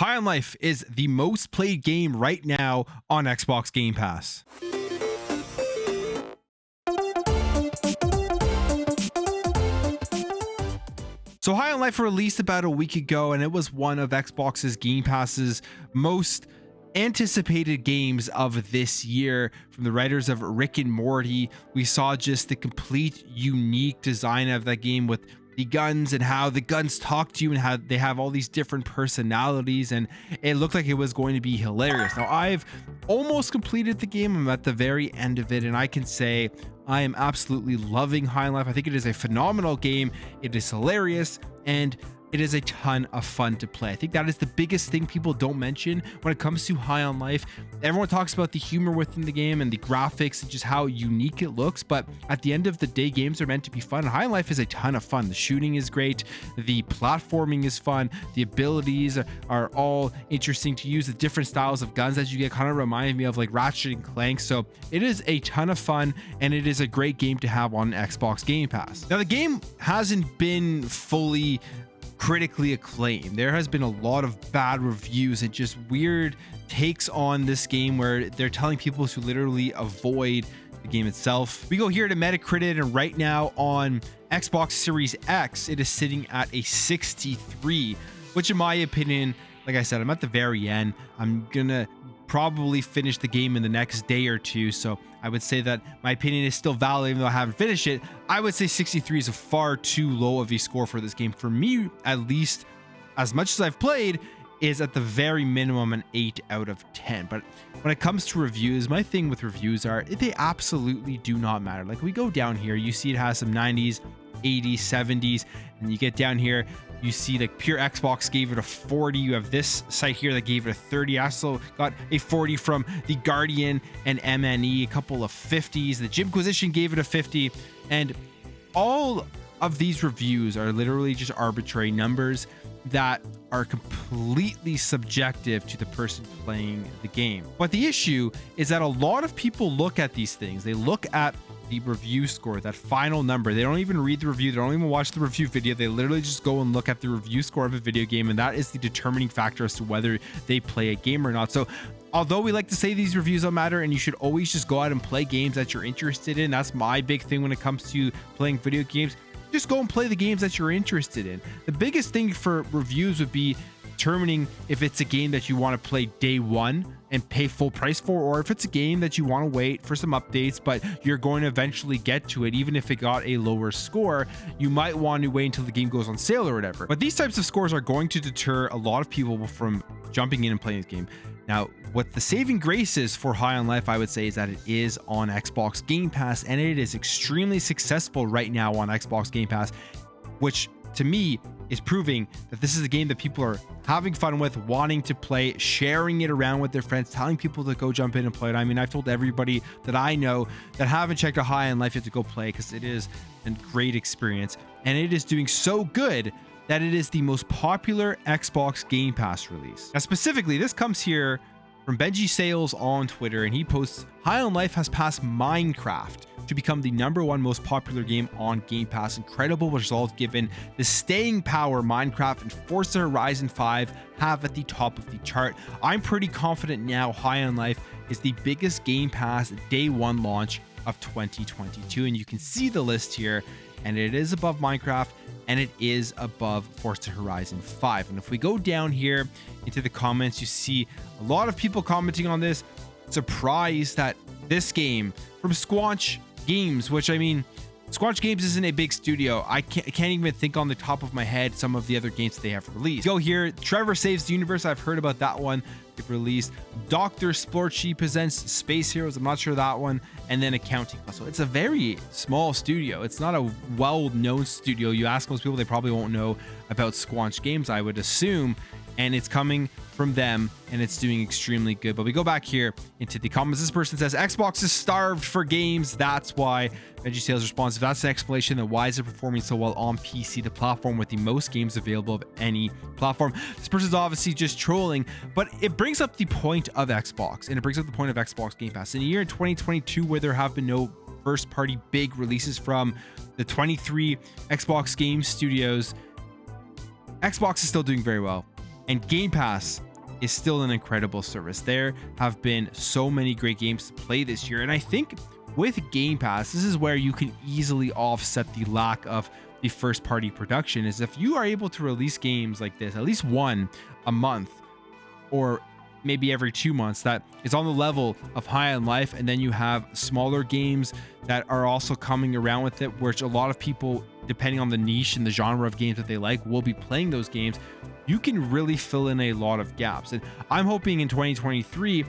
High on Life is the most played game right now on Xbox Game Pass. So High on Life released about a week ago, and it was one of Xbox's Game Pass's most anticipated games of this year. From the writers of Rick and Morty, we saw just the complete unique design of that game with the guns and how the guns talk to you and how they have all these different personalities, and it looked like it was going to be hilarious. Now, I've almost completed the game. I'm at the very end of it, and I can say I am absolutely loving High on Life. I think it is a phenomenal game. It is hilarious, and it is a ton of fun to play. I think that is the biggest thing people don't mention when it comes to High on Life. Everyone talks about the humor within the game and the graphics and just how unique it looks, but at the end of the day, games are meant to be fun. High on Life is a ton of fun. The shooting is great, the platforming is fun, the abilities are all interesting to use. The different styles of guns that you get kind of remind me of like Ratchet and Clank. So it is a ton of fun, and it is a great game to have on Xbox Game Pass. Now, the game hasn't been fully critically acclaimed. There has been a lot of bad reviews and just weird takes on this game where they're telling people to literally avoid the game itself. We go here to Metacritic, and right now on Xbox Series X, it is sitting at a 63, which in my opinion, like I said, I'm at the very end. I'm gonna probably finish the game in the next day or two, so I would say that my opinion is still valid even though I haven't finished it. I would say 63 is a far too low of a score for this game. For me, at least, as much as I've played, is at the very minimum an 8 out of 10. But when it comes to reviews, my thing with reviews are they absolutely do not matter. Like, we go down here, you see it has some 90s, 80s, 70s, and you get down here, you see like Pure Xbox gave it a 40. You have this site here that gave it a 30. I also got a 40 from The Guardian and MNE, a couple of 50s. The Jimquisition gave it a 50, and all of these reviews are literally just arbitrary numbers that are completely subjective to the person playing the game. But the issue is that a lot of people look at these things. They look at the review score, that final number. They don't even read the review. They don't even watch the review video. They literally just go and look at the review score of a video game, and that is the determining factor as to whether they play a game or not. So although we like to say these reviews don't matter and you should always just go out and play games that you're interested in, that's my big thing when it comes to playing video games. Just go and play the games that you're interested in. The biggest thing for reviews would be determining if it's a game that you want to play day one and pay full price for, or if it's a game that you want to wait for some updates, but you're going to eventually get to it. Even if it got a lower score, you might want to wait until the game goes on sale or whatever. But these types of scores are going to deter a lot of people from jumping in and playing this game. Now, what the saving grace is for High on Life, I would say, is that it is on Xbox Game Pass, and it is extremely successful right now on Xbox Game Pass, which to me is proving that this is a game that people are having fun with, wanting to play, sharing it around with their friends, telling people to go jump in and play it. I mean, I've told everybody that I know that haven't checked out High on Life yet to go play, because it is a great experience, and it is doing so good that it is the most popular Xbox Game Pass release. Now, specifically, this comes here from Benji Sales on Twitter, and he posts, High on Life has passed Minecraft to become the #1 most popular game on Game Pass. Incredible result given the staying power Minecraft and Forza Horizon 5 have at the top of the chart. I'm pretty confident now High on Life is the biggest Game Pass day one launch of 2022, and you can see the list here, and it is above Minecraft, and it is above Forza Horizon 5. And if we go down here into the comments, you see a lot of people commenting on this, surprised that this game from Squanch Games, which, I mean, Squanch Games isn't a big studio. I can't even think on the top of my head some of the other games that they have released. Go here, Trevor Saves the Universe. I've heard about that one. They've released Dr. Splorchy presents Space Heroes. I'm not sure that one. And then Accounting Puzzle. It's a very small studio. It's not a well-known studio. You ask most people, they probably won't know about Squanch Games, I would assume. And it's coming from them, and it's doing extremely good. But we go back here into the comments. This person says, Xbox is starved for games. That's why. Benji Sales responds, if that's an explanation, then why is it performing so well on PC, the platform with the most games available of any platform? This person's obviously just trolling, but it brings up the point of Xbox, and it brings up the point of Xbox Game Pass. In a year in 2022 where there have been no first-party big releases from the 23 Xbox game studios, Xbox is still doing very well. And Game Pass is still an incredible service. There have been so many great games to play this year, and I think with Game Pass, this is where you can easily offset the lack of the first party production. Is if you are able to release games like this, at least one a month or maybe every 2 months, that is on the level of High on Life, and then you have smaller games that are also coming around with it, which a lot of people, depending on the niche and the genre of games that they like, will be playing those games. You can really fill in a lot of gaps, and I'm hoping in 2023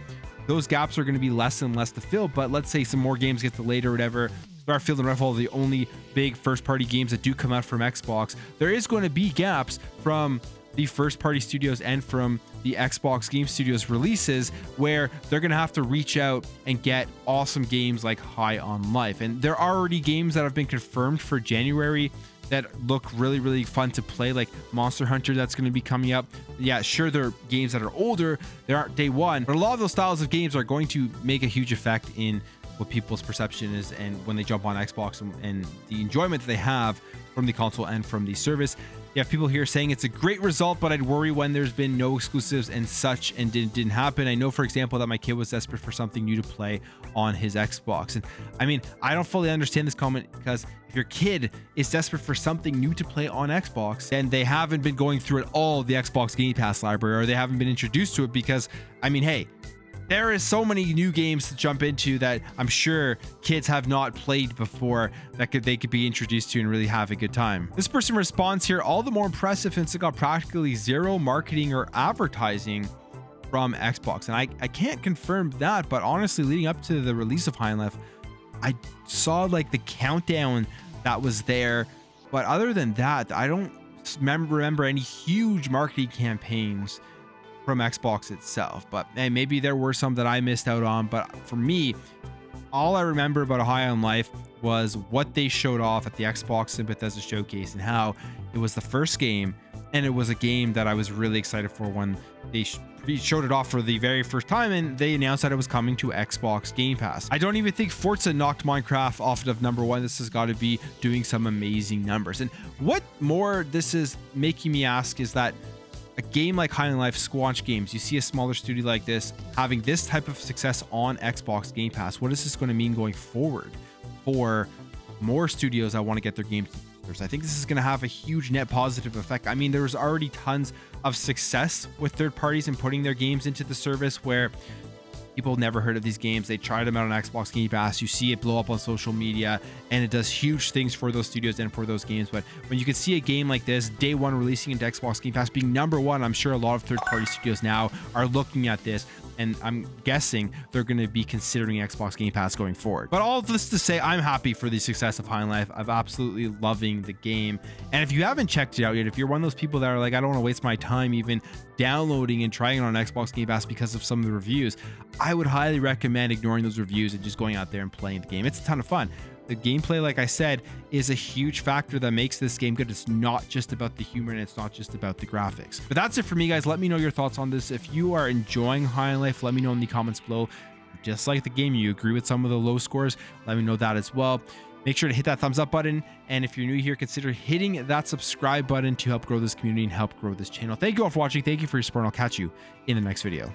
those gaps are going to be less and less to fill. But let's say some more games get delayed or whatever, Starfield and Redfall are the only big first party games that do come out from Xbox. There is going to be gaps from the first party studios and from the Xbox Game Studios releases where they're going to have to reach out and get awesome games like High on Life. And there are already games that have been confirmed for January that look really, really fun to play, like Monster Hunter that's going to be coming up. Yeah, sure, they're games that are older, they aren't day one, but a lot of those styles of games are going to make a huge effect in what people's perception is and when they jump on Xbox and the enjoyment that they have from the console and from the service. You have people here saying it's a great result, but I'd worry when there's been no exclusives and such and didn't happen. I know, for example, that my kid was desperate for something new to play on his Xbox. And I mean, I don't fully understand this comment, because if your kid is desperate for something new to play on Xbox and they haven't been going through it all the Xbox Game Pass library, or they haven't been introduced to it, because I mean, hey, there is so many new games to jump into that I'm sure kids have not played before that they could be introduced to and really have a good time. This person responds here, all the more impressive since it got practically zero marketing or advertising from Xbox. And I can't confirm that, but honestly, leading up to the release of High on Life, I saw like the countdown that was there. But other than that, I don't remember any huge marketing campaigns from Xbox itself. But hey, maybe there were some that I missed out on. But for me, all I remember about High on Life was what they showed off at the Xbox and Bethesda showcase, and how it was the first game, and it was a game that I was really excited for when they showed it off for the very first time, and they announced that it was coming to Xbox Game Pass. I don't even think Forza knocked Minecraft off of number one. This has got to be doing some amazing numbers. And what more this is making me ask is that a game like High on Life, Squanch Games, you see a smaller studio like this having this type of success on Xbox Game Pass. What is this going to mean going forward for more studios that want to get their games? I think this is going to have a huge net positive effect. I mean, there was already tons of success with third parties and putting their games into the service where people never heard of these games. They tried them out on Xbox Game Pass. You see it blow up on social media, and it does huge things for those studios and for those games. But when you can see a game like this, day one releasing into Xbox Game Pass, being number one, I'm sure a lot of third-party studios now are looking at this, and I'm guessing they're going to be considering Xbox Game Pass going forward. But all of this to say, I'm happy for the success of High on Life. I'm absolutely loving the game. And if you haven't checked it out yet, if you're one of those people that are like, I don't want to waste my time even downloading and trying it on Xbox Game Pass because of some of the reviews, I would highly recommend ignoring those reviews and just going out there and playing the game. It's a ton of fun. The gameplay, like I said, is a huge factor that makes this game good. It's not just about the humor, and it's not just about the graphics. But that's it for me, guys. Let me know your thoughts on this. If you are enjoying High on Life, let me know in the comments below. Just like the game, you agree with some of the low scores, let me know that as well. Make sure to hit that thumbs up button, and if you're new here, consider hitting that subscribe button to help grow this community and help grow this channel. Thank you all for watching. Thank you for your support, and I'll catch you in the next video.